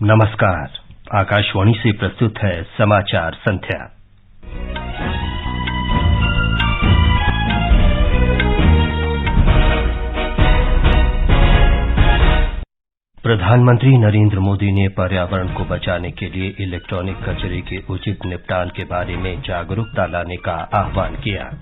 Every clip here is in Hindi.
नमस्कार। आकाशवाणी से प्रस्तुत है समाचार संध्या। प्रधानमंत्री नरेंद्र मोदी ने पर्यावरण को बचाने के लिए इलेक्ट्रॉनिक कचरे के उचित निपटान के बारे में जागरूकता लाने का आह्वान किया।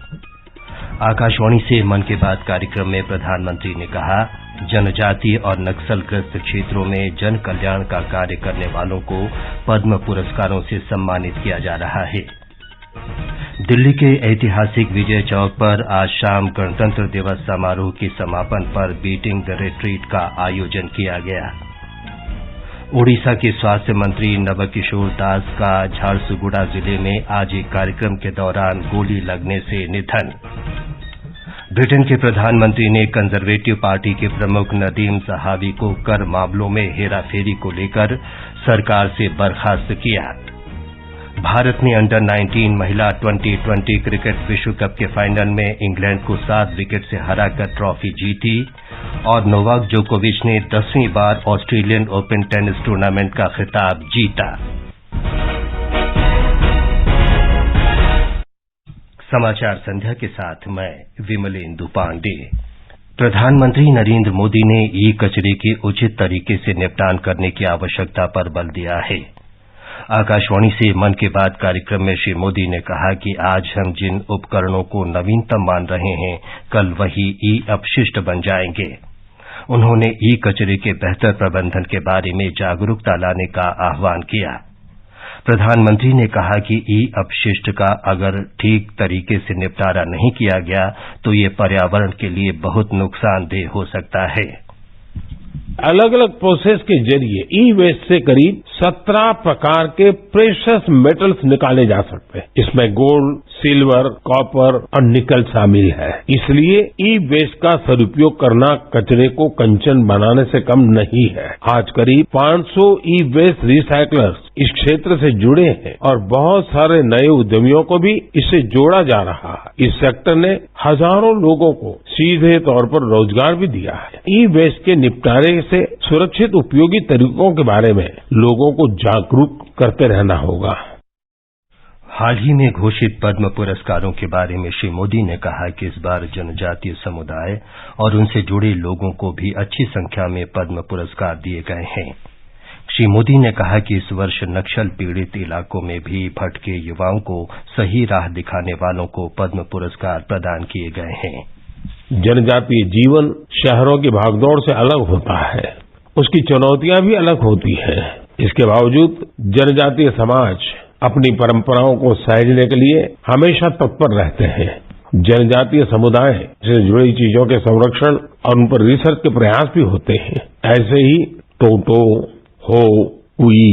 आकाशवाणी से मन की बात कार्यक्रम में प्रधानमंत्री ने कहा, जनजातीय और नक्सलग्रस्त क्षेत्रों में जन कल्याण का कार्य करने वालों को पद्म पुरस्कारों से सम्मानित किया जा रहा है। दिल्ली के ऐतिहासिक विजय चौक पर आज शाम गणतंत्र दिवस समारोह के समापन पर बीटिंग द रिट्रीट का आयोजन किया गया। ओडिशा के स्वास्थ्य मंत्री नवकिशोर दास का झारसुगुड़ा जिले में आज एक कार्यक्रम के दौरान गोली लगने से निधन। ब्रिटेन के प्रधानमंत्री ने कंजर्वेटिव पार्टी के प्रमुख नदीम ज़हावी को कर मामलों में हेराफेरी को लेकर सरकार से बर्खास्त किया। भारत ने अंडर 19 महिला T20 क्रिकेट विश्व कप के फाइनल में इंग्लैंड को 7 विकेट से हराकर ट्रॉफी जीती और नोवाक जोकोविच ने 10वीं बार ऑस्ट्रेलियन ओपन टेनिस टूर्नामेंट का खिताब जीता। समाचार संध्या के साथ मैं विमलेंदु पांडे। प्रधानमंत्री नरेंद्र मोदी ने ई कचरे के उचित तरीके से निपटान करने की आवश्यकता पर बल दिया है। आकाशवाणी से मन की बात कार्यक्रम में श्री मोदी ने कहा कि आज हम जिन उपकरणों को नवीनतम मान रहे हैं, कल वही ई अपशिष्ट बन जाएंगे। उन्होंने ई कचरे के बेहतर प्रबंधन के बारे में जागरूकता लाने का आह्वान किया। प्रधानमंत्री ने कहा कि ई अपशिष्ट का अगर ठीक तरीके से निपटारा नहीं किया गया तो ये पर्यावरण के लिए बहुत नुकसानदेह हो सकता है। अलग अलग प्रोसेस के जरिए ई वेस्ट से करीब 17 प्रकार के प्रेशियस मेटल्स निकाले जा सकते हैं। इसमें गोल्ड, सिल्वर, कॉपर और निकल शामिल है। इसलिए ई वेस्ट का सदुपयोग करना कचरे को कंचन बनाने से कम नहीं है। आज करीब 500 ई वेस्ट रिसाइकलर्स इस क्षेत्र से जुड़े हैं और बहुत सारे नए उद्यमियों को भी इससे जोड़ा जा रहा है। इस सेक्टर ने हजारों लोगों को सीधे तौर पर रोजगार भी दिया है। ई वेस्ट के निपटारे से सुरक्षित उपयोगी तरीकों के बारे में लोगों को जागरूक करते रहना होगा। हाल ही में घोषित पद्म पुरस्कारों के बारे में श्री मोदी ने कहा कि इस बार जनजातीय समुदाय और उनसे जुड़े लोगों को भी अच्छी संख्या में पद्म पुरस्कार दिए गए हैं। श्री मोदी ने कहा कि इस वर्ष नक्सल पीड़ित इलाकों में भी भटके युवाओं को सही राह दिखाने वालों को पद्म पुरस्कार प्रदान किए गए हैं। जनजातीय जीवन शहरों की भागदौड़ से अलग होता है, उसकी चुनौतियां भी अलग होती हैं। इसके बावजूद जनजातीय समाज अपनी परंपराओं को सहेजने के लिए हमेशा तत्पर रहते हैं। जनजातीय समुदाय से जुड़ी चीजों के संरक्षण और उन पर रिसर्च के प्रयास भी होते हैं। ऐसे ही टोटो, हो, कुई,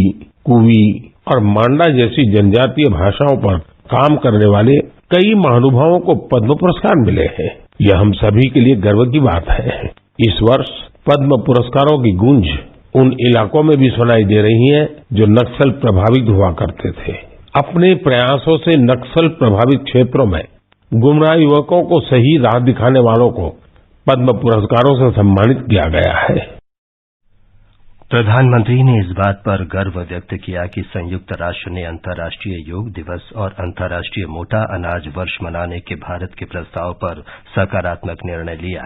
कुवी और मांडा जैसी जनजातीय भाषाओं पर काम करने वाले कई महानुभावों को पद्म पुरस्कार मिले हैं। यह हम सभी के लिए गर्व की बात है। इस वर्ष पद्म पुरस्कारों की गूंज उन इलाकों में भी सुनाई दे रही है जो नक्सल प्रभावित हुआ करते थे। अपने प्रयासों से नक्सल प्रभावित क्षेत्रों में गुमराह युवकों को सही राह दिखाने वालों को पद्म पुरस्कारों से सम्मानित किया गया है। प्रधानमंत्री ने इस बात पर गर्व व्यक्त किया कि संयुक्त राष्ट्र ने अंतर्राष्ट्रीय योग दिवस और अंतर्राष्ट्रीय मोटा अनाज वर्ष मनाने के भारत के प्रस्ताव पर सकारात्मक निर्णय लिया।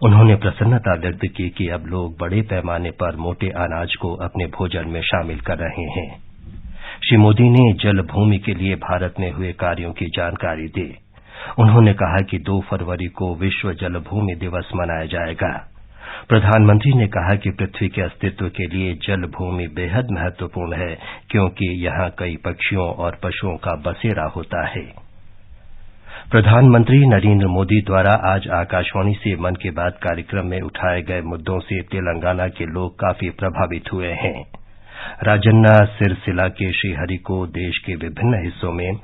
उन्होंने प्रसन्नता व्यक्त की कि अब लोग बड़े पैमाने पर मोटे अनाज को अपने भोजन में शामिल कर रहे हैं। श्री मोदी ने जल भूमि के लिए भारत में हुए कार्यों की जानकारी दी। उन्होंने कहा कि 2 फरवरी को विश्व जल भूमि दिवस मनाया जाएगा। प्रधानमंत्री ने कहा कि पृथ्वी के अस्तित्व के लिए जल भूमि बेहद महत्वपूर्ण है, क्योंकि यहां कई पक्षियों और पशुओं का बसेरा होता है। प्रधानमंत्री नरेंद्र मोदी द्वारा आज आकाशवाणी से मन की बात कार्यक्रम में उठाए गए मुद्दों से तेलंगाना के लोग काफी प्रभावित हुए हैं। राजन्ना सिरसिला के श्रीहरि को देश के विभिन्न हिस्सों में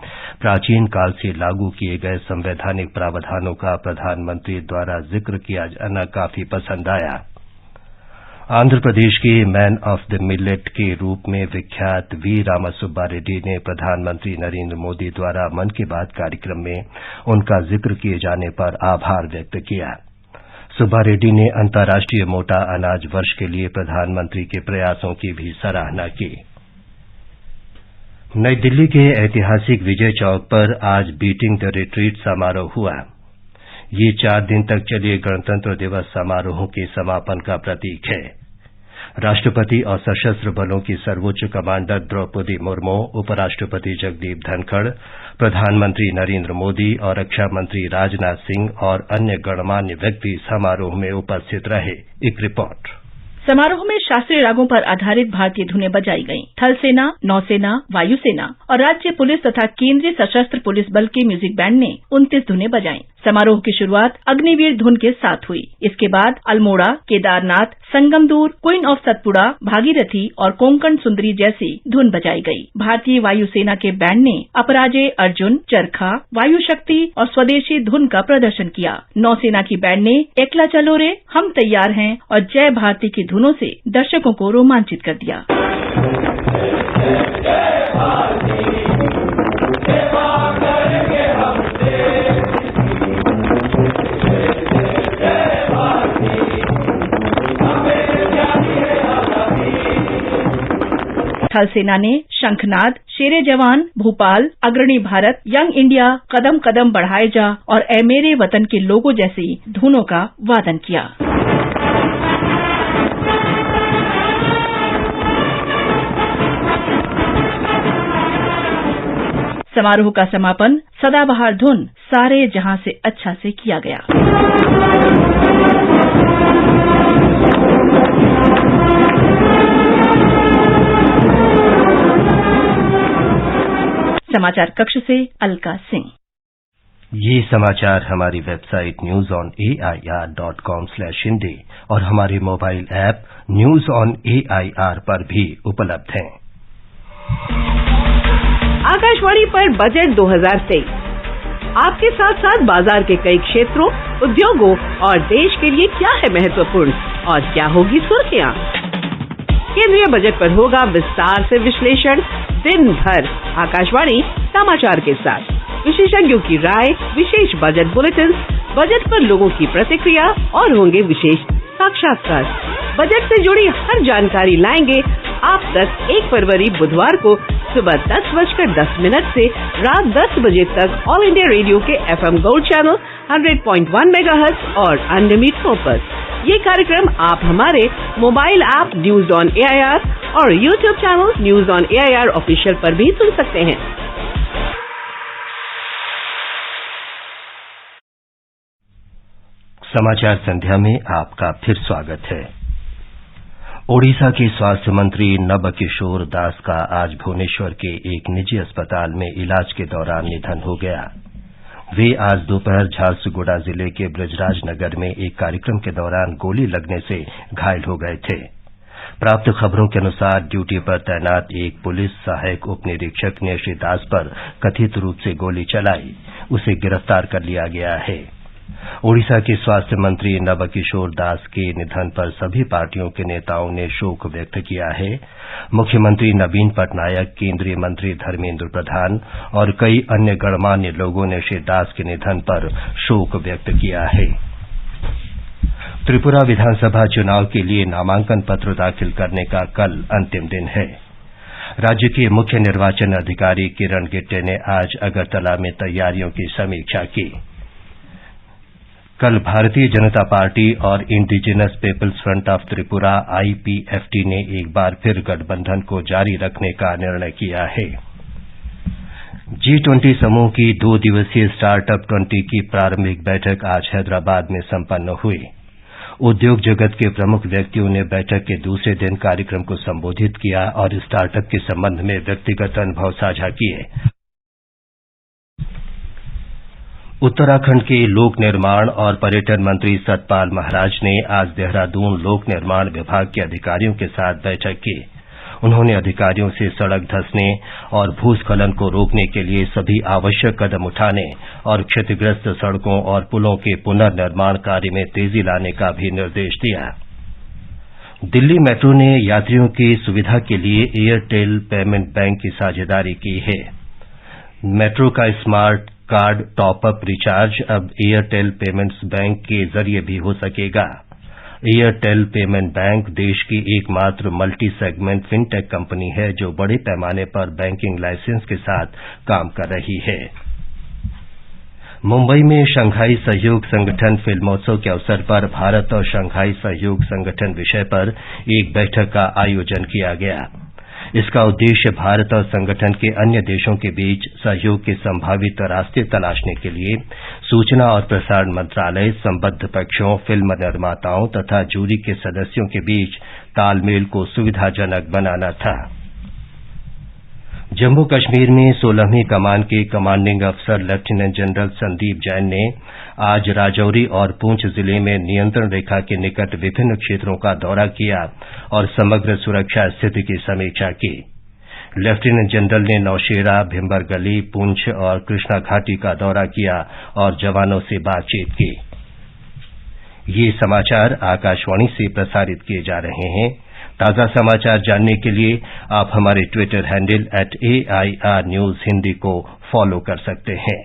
प्राचीन काल से लागू किए गए संवैधानिक प्रावधानों का प्रधानमंत्री द्वारा जिक्र किया जाना काफी पसंद आया। आंध्र प्रदेश के मैन ऑफ द मिलेट के रूप में विख्यात वी रामासुब्बा रेड्डी ने प्रधानमंत्री नरेंद्र मोदी द्वारा मन की बात कार्यक्रम में उनका जिक्र किए जाने पर आभार व्यक्त किया। सुब्बा रेड्डी ने अंतर्राष्ट्रीय मोटा अनाज वर्ष के लिए प्रधानमंत्री के प्रयासों की भी सराहना की। नई दिल्ली के ऐतिहासिक विजय चौक पर आज बीटिंग द रिट्रीट समारोह हुआ। ये 4 दिन तक चले गणतंत्र दिवस समारोह के समापन का प्रतीक है। राष्ट्रपति और सशस्त्र बलों की सर्वोच्च कमांडर द्रौपदी मुर्मू, उपराष्ट्रपति जगदीप धनखड़, प्रधानमंत्री नरेंद्र मोदी और रक्षा मंत्री राजनाथ सिंह और अन्य गणमान्य व्यक्ति समारोह में उपस्थित रहे। एक रिपोर्ट। समारोह में शास्त्रीय रागों पर आधारित भारतीय धुनें बजाई गईं। थल सेना, नौसेना, वायुसेना और राज्य पुलिस तथा केंद्रीय सशस्त्र पुलिस बल के म्यूजिक बैंड ने 29 धुनें बजाईं। समारोह की शुरुआत अग्निवीर धुन के साथ हुई। इसके बाद अल्मोड़ा, केदारनाथ, संगमदूर, क्वीन ऑफ सतपुड़ा, भागीरथी और कोंकण सुंदरी जैसी धुन बजाई गई। भारतीय वायुसेना के बैंड ने अपराजय, अर्जुन, चरखा, वायु शक्ति और स्वदेशी धुन का प्रदर्शन किया। नौसेना की बैंड ने एकला चलो रे, हम तैयार हैं और जय भारती की धुनों से दर्शकों को रोमांचित कर दिया। थल सेना ने शंखनाद, शेरे जवान, भोपाल, अग्रणी भारत, यंग इंडिया, कदम कदम बढ़ाए जा और ए मेरे वतन के लोगों जैसी धुनों का वादन किया। समारोह का समापन सदाबहार धुन सारे जहां से अच्छा से किया गया। समाचार कक्ष से अलका सिंह। ये समाचार हमारी वेबसाइट newsonair.com/hindi और हमारे mobile app news on AIR पर भी उपलब्ध हैं। आकाशवाणी पर बजट 2023 आपके साथ साथ बाजार के कई क्षेत्रों, उद्योगों और देश के लिए क्या है महत्वपूर्ण और क्या होगी सुर्खियां। केंद्रीय बजट पर होगा विस्तार से विश्लेषण दिन भर आकाशवाणी समाचार के साथ, विशेषज्ञों की राय, विशेष बजट बुलेटिन, बजट पर लोगों की प्रतिक्रिया और होंगे विशेष साक्षात्कार। बजट से जुड़ी हर जानकारी लाएंगे आप तक 1 फरवरी बुधवार को सुबह 10:10 से रात 10 बजे तक ऑल इंडिया रेडियो के FM गोल्ड चैनल 100.1 मेगाहर्ट्ज और अन्य मीटरों पर। ये कार्यक्रम आप हमारे mobile app news on AIR और YouTube channel news on AIR official पर भी सुन सकते हैं। समाचार संध्या में आपका फिर स्वागत है। ओडिशा के स्वास्थ्य मंत्री नबकिशोर दास का आज भुवनेश्वर के एक निजी अस्पताल में इलाज के दौरान निधन हो गया। वे आज दोपहर झारसुगुड़ा जिले के ब्रजराज नगर में एक कार्यक्रम के दौरान गोली लगने से घायल हो गए थे। प्राप्त खबरों के अनुसार ड्यूटी पर तैनात एक पुलिस सहायक उप निरीक्षक ने श्री दास पर कथित रूप से गोली चलाई। उसे गिरफ्तार कर लिया गया है। ओडिशा के स्वास्थ्य मंत्री नबकिशोर दास के निधन पर सभी पार्टियों के नेताओं ने शोक व्यक्त किया है। मुख्यमंत्री नवीन पटनायक, केंद्रीय मंत्री धर्मेंद्र प्रधान और कई अन्य गणमान्य लोगों ने श्री दास के निधन पर शोक व्यक्त किया है। त्रिपुरा विधानसभा चुनाव के लिए नामांकन पत्र दाखिल करने का कल अंतिम दिन है। राज्य के मुख्य निर्वाचन अधिकारी किरण गिट्टे ने आज अगरतला में तैयारियों की समीक्षा की। कल भारतीय जनता पार्टी और indigenous peoples front of Tripura IPFT ने एक बार फिर गठबंधन को जारी रखने का निर्णय किया है। G20 समूह की 2 दिवसीय स्टार्टअप 20 की प्रारंभिक बैठक आज हैदराबाद में संपन्न हुई। उद्योग जगत के प्रमुख व्यक्तियों ने बैठक के दूसरे दिन कार्यक्रम को संबोधित किया और स्टार्टअप के संबंध में व्यक्तिगत अनुभव साझा किए। उत्तराखंड के लोक निर्माण और पर्यटन मंत्री सतपाल महाराज ने आज देहरादून लोक निर्माण विभाग के अधिकारियों के साथ बैठक की। उन्होंने अधिकारियों से सड़क धंसने और भूस्खलन को रोकने के लिए सभी आवश्यक कदम उठाने और क्षतिग्रस्त सड़कों और पुलों के पुनर्निर्माण कार्य में तेजी लाने का भी निर्देश दिया। दिल्ली मेट्रो ने यात्रियों की सुविधा के लिए एयरटेल पेमेंट बैंक की साझेदारी की है। मेट्रो का smart card top up recharge अब एयरटेल पेमेंट्स बैंक के जरिए भी हो सकेगा। एयरटेल पेमेंट बैंक देश की एकमात्र मल्टी सेगमेंट फिनटेक कंपनी है जो बड़े पैमाने पर बैंकिंग लाइसेंस के साथ काम कर रही है। मुंबई में शंघाई सहयोग संगठन फिल्मोत्सव के अवसर पर भारत और शंघाई सहयोग संगठन विषय पर एक बैठक का आयोजन किया गया। इसका उद्देश्य भारत और संगठन के अन्य देशों के बीच सहयोग के संभावित रास्ते तलाशने के लिए सूचना और प्रसारण मंत्रालय, संबद्ध पक्षों, फिल्म निर्माताओं तथा जूरी के सदस्यों के बीच तालमेल को सुविधाजनक बनाना था। जम्मू कश्मीर में 16वीं कमान के कमांडिंग अफसर लेफ्टिनेंट जनरल संदीप जैन ने आज राजौरी और पुंछ जिले में नियंत्रण रेखा के निकट विभिन्न क्षेत्रों का दौरा किया और समग्र सुरक्षा स्थिति की समीक्षा की। लेफ्टिनेंट जनरल ने नौशेरा, भिम्बरगली, पुंछ और कृष्णा घाटी का दौरा किया और जवानों से बातचीत की। ये समाचार आकाशवाणी से प्रसारित किए जा रहे हैं। ताजा समाचार जानने के लिए आप हमारे Twitter handle @AIR News Hindi को फॉलो कर सकते हैं।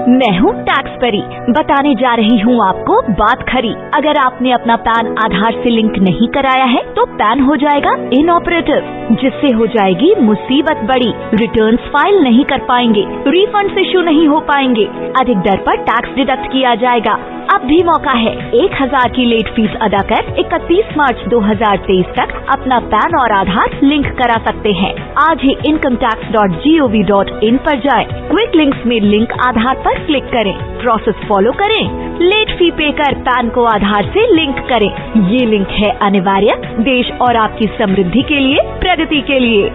मैं हूँ टैक्स परी, बताने जा रही हूँ आपको बात खरी। अगर आपने अपना पैन आधार से लिंक नहीं कराया है तो पैन हो जाएगा इनऑपरेटिव, जिससे हो जाएगी मुसीबत बड़ी। रिटर्न्स फाइल नहीं कर पाएंगे, रिफंड्स इश्यू नहीं हो पाएंगे, अधिक दर पर टैक्स डिडक्ट किया जाएगा। अब भी मौका है, 1000 की लेट फीस अदा कर 31 मार्च 2023 तक अपना पैन और आधार लिंक करा सकते हैं। आज ही incometax.gov.in पर जाएं, क्विक लिंक्स में लिंक आधार पर क्लिक करें, प्रोसेस फॉलो करें, लेट फी पे कर पैन को आधार से लिंक करें। ये लिंक है अनिवार्य देश और आपकी समृद्धि के लिए, प्रगति के लिए।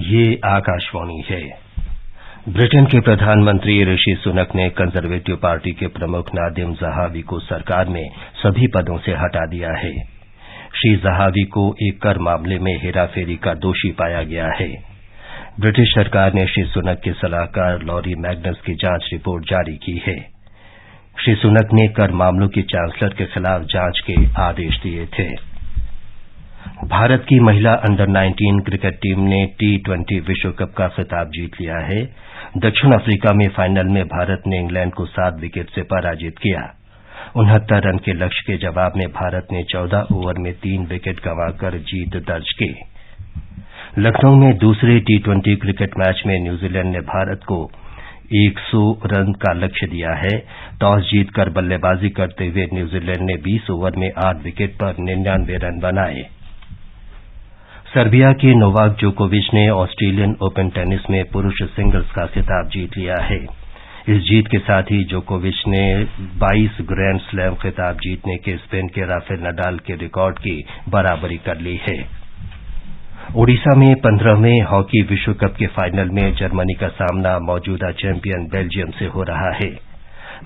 ये आकाशवाणी है। ब्रिटेन के प्रधानमंत्री ऋषि सुनक ने कंजर्वेटिव पार्टी के प्रमुख नादिम जहावी को सरकार में सभी पदों से हटा दिया है। श्री जहावी को एक कर मामले में हेराफेरी का दोषी पाया गया है। ब्रिटिश सरकार ने श्री सुनक के सलाहकार लॉरी मैग्नस की जांच रिपोर्ट जारी की है। श्री सुनक ने कर मामलों की चांसलर के खिलाफ जांच के आदेश दिए थे। भारत की महिला अंडर 19 क्रिकेट टीम ने T20 विश्व कप का खिताब जीत लिया है। दक्षिण अफ्रीका में फाइनल में भारत ने इंग्लैंड को 7 विकेट से पराजित किया। 69 रन के लक्ष्य के जवाब में भारत ने 14 ओवर में 3 विकेट गंवाकर जीत दर्ज की। लखनऊ में दूसरे T20 क्रिकेट मैच में न्यूजीलैंड ने भारत को 100 रन का लक्ष्य दिया है। टॉस जीतकर बल्लेबाजी करते हुए न्यूजीलैंड ने 20 ओवर में 8 विकेट पर 99 रन बनाए। सर्बिया के नोवाक जोकोविच ने ऑस्ट्रेलियन ओपन टेनिस में पुरुष सिंगल्स का खिताब जीत लिया है। इस जीत के साथ ही जोकोविच ने 22 ग्रैंड स्लैम खिताब जीतने के स्पेन के राफेल नडाल के रिकॉर्ड की बराबरी कर ली है। ओडिशा में 15वें हॉकी विश्व कप के फाइनल में जर्मनी का सामना मौजूदा चैंपियन बेल्जियम से हो रहा है।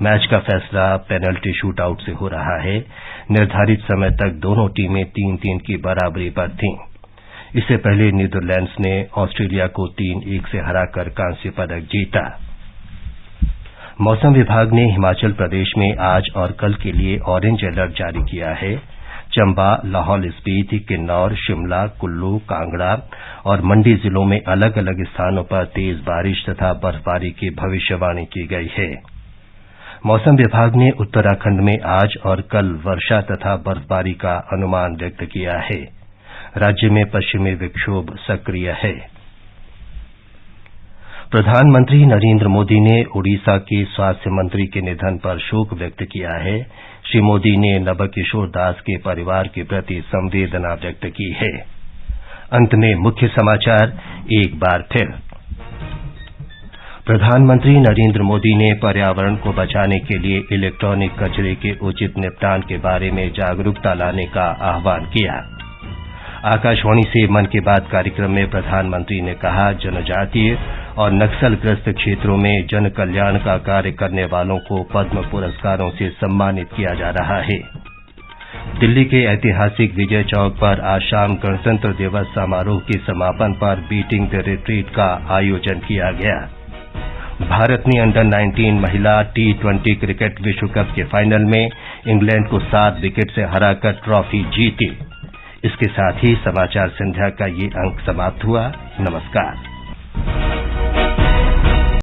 मैच का फैसला पेनल्टी शूटआउट से हो रहा है। निर्धारित समय तक दोनों टीमें 3-3 की बराबरी पर थीं। इससे पहले नीदरलैंड्स ने ऑस्ट्रेलिया को 3-1 से हराकर कांस्य पदक जीता। मौसम विभाग ने हिमाचल प्रदेश में आज और कल के लिए ऑरेंज अलर्ट जारी किया है। चंबा, लाहौल स्पीति, किन्नौर, शिमला, कुल्लू, कांगड़ा और मंडी जिलों में अलग अलग स्थानों पर तेज बारिश तथा बर्फबारी की भविष्यवाणी की गई है। मौसम विभाग ने उत्तराखंड में आज और कल वर्षा तथा बर्फबारी का अनुमान व्यक्त किया है। राज्य में पश्चिमी विक्षोभ सक्रिय है। प्रधानमंत्री नरेंद्र मोदी ने ओडिशा के स्वास्थ्य मंत्री के निधन पर शोक व्यक्त किया है। श्री मोदी ने नबकिशोर दास के परिवार के प्रति संवेदना व्यक्त की है। अंत में मुख्य समाचार एक बार फिर। प्रधानमंत्री नरेंद्र मोदी ने पर्यावरण को बचाने के लिए इलेक्ट्रॉनिक कचरे के उचित निपटान के बारे में जागरूकता लाने का आह्वान किया। आकाशवाणी से मन की बात कार्यक्रम में प्रधानमंत्री ने कहा, जनजातीय और नक्सलग्रस्त क्षेत्रों में जन कल्याण का कार्य करने वालों को पद्म पुरस्कारों से सम्मानित किया जा रहा है। दिल्ली के ऐतिहासिक विजय चौक पर आज शाम गणतंत्र दिवस समारोह के समापन पर बीटिंग द रिट्रीट का आयोजन किया गया। भारत ने अंडर 19 महिला T20 क्रिकेट विश्व कप के फाइनल में इंग्लैंड को 7 विकेट से हराकर ट्रॉफी जीती। इसके साथ ही समाचार संध्या का ये अंक समाप्त हुआ। नमस्कार।